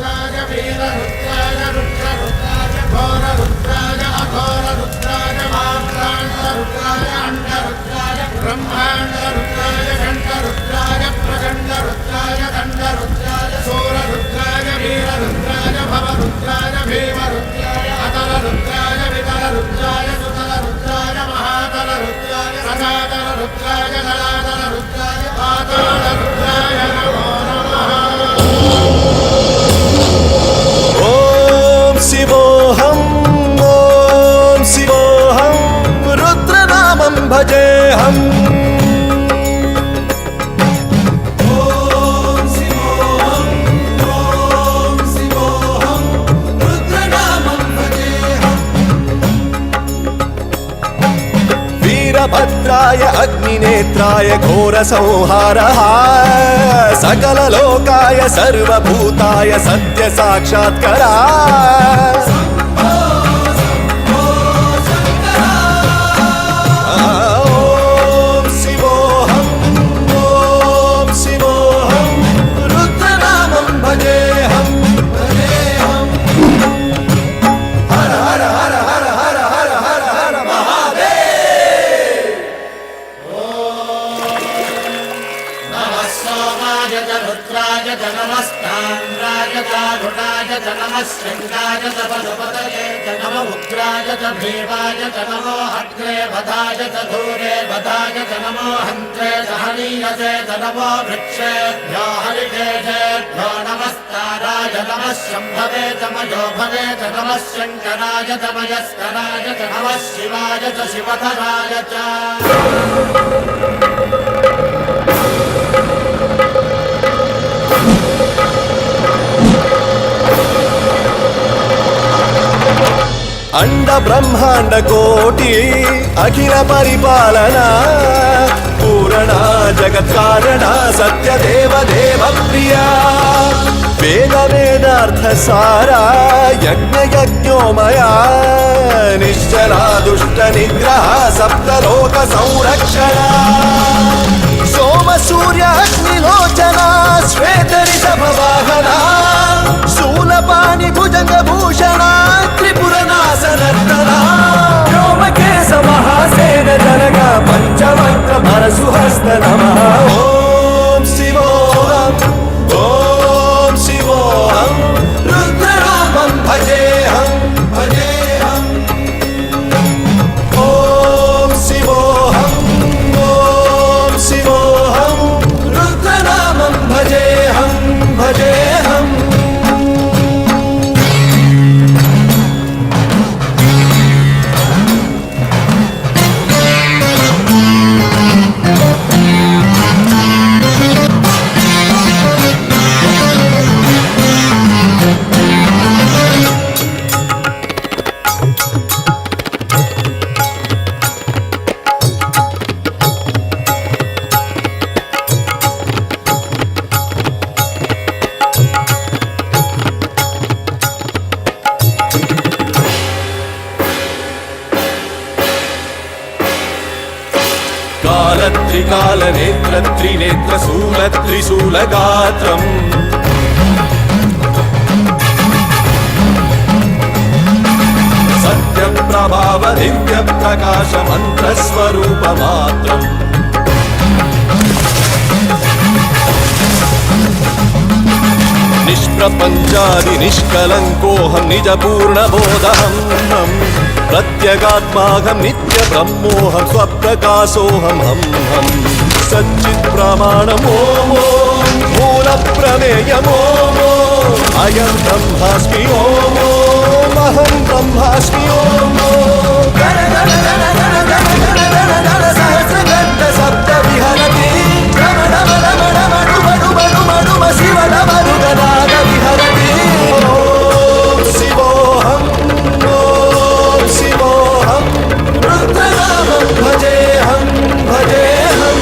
रुद्राय वीररुद्राय रुद्ररुद्राय घोररुद्राय अघोररुद्राय मात्राण्डरुद्राय अण्डरुद्राय ब्रह्माण्डरुद्राय घण्टरुद्राय प्रचण्डरुद्राय दण्डरुद्राय सूररुद्राय वीररुद्राय भवरुद्राय भीमरुद्राय अतलरुद्राय वितलरुद्राय सुतलरुद्राय महातलरुद्राय सदातलरुद्राय जलातलरुद्राय पातालरुद्राय नमो नमः। ॐ शिवोऽहं रुद्रनामं भजेऽहम्। वीरभद्राय अग्निनेत्राय घोरसंहारः सकललोकाय सर्वभूताय सत्यसाक्षात्करा। रुद्राय च नमस्ताम्राय च घुटाय च नमः शृङ्गाय च पशुपतये च नमो उग्राय च भीमाय च नमो अग्रे वधाय च धूरे वधाय च नमो हन्त्रे च हनीयसे च नमो वृक्षेभ्यो हरिकेशेभ्यो नमस्ताराय नमः शम्भवे च मयोभवे च नमः शङ्कराय च मयस्कराय च नमः शिवाय च शिवधराय च। अंड ब्रह्मांड कोटि अखिल परिपालना पूरणा जगत्कारणा सत्य देव देव प्रिया वेद वेदार्थ सारा यज्ञ यज्ञोमया निश्चला दुष्ट निग्रह सप्तलोक संरक्षणा सोम सूर्य अग्निलोचना श्वेत ऋषभ वाहना शूलपाणि भुजंग भूषणा त्रिपुरनाशनर्तना व्योमकेश महासेन जनगा पंचवक्त्र परशुहस्त नमः। ओम शिवोऽहं रुद्रनामं भजेऽहं भजेऽहम्। ओम शिवोऽहं रुद्रनामं भजेऽहं भजेऽहम्। कालत्रिकाल नेत्र त्रिनेत्र शूल त्रिशूल गात्रम् सत्य प्रभाव दिव्य प्रकाश मंत्र स्वरूप मात्रम् निष्प्रपंचादि निष्कलंकोऽहं निज पूर्ण बोधहं प्रत्यगात्माहं नित्य ब्रह्मोऽहं स्वप्रकाशोऽहं हम हम सच्चित् प्रमाणम् ओम मूल प्रमेयम् ओम अयं ब्रह्मास्मि ओम अहं ब्रह्मास्मि ओम गण गण गण गण गण गण गण गण सहस्रगण सप्त विहरति रमण रमण रमण डुम डुम डुम डुम शिव डमरु गदाद विहरति। ओम शिवोऽहं रुद्रनामं भजेऽहं भजेऽहम्।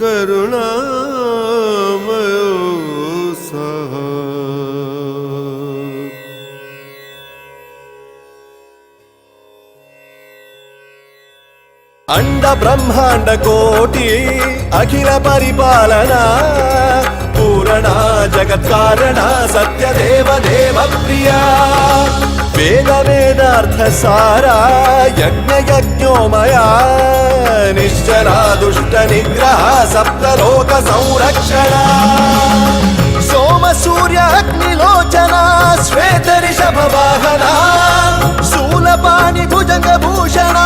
करुणामयो सः अंड బ్రహ్మాండ కోటి అఖిల పరిపాలన పూరణ జగత్కారణ సత్యదేవ దేవ ప్రియా వేద వేదార్థ సారా యజ్ఞ యజ్ఞోమయా నిశ్చలా దుష్ట నిగ్రహ సప్తలోక సంరక్షణ సోమ సూర్య అగ్నిలోచన శ్వేత రిషభ వాహన శూలపాణి భుజంగ భూషణ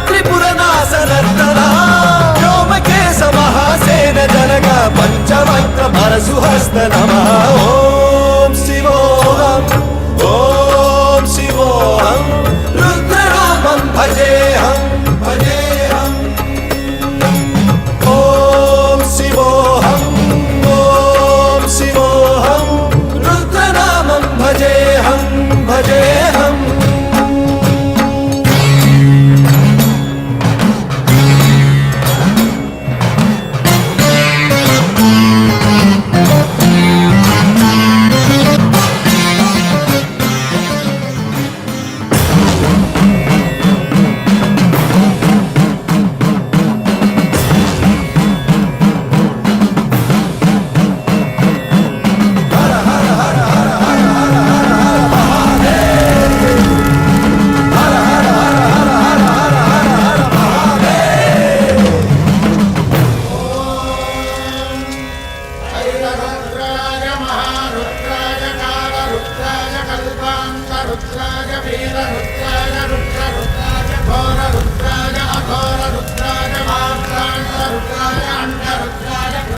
త్రిపుర నాశనర్తన వ్యోమకేశ మహాసేన జనక పంచవక్ర పరశుహస్త నమః ఓం శివోహం ఓం శివోహం రుద్రరూపం భజేహం భజేహం ఓం శివోహం ఓం శివోహం రుద్రనామం భజేహం భజేహం रुद्राय महारुद्राय कालरुद्राय कल्पान्तरुद्राय वीररुद्राय रुद्ररुद्राय घोररुद्राय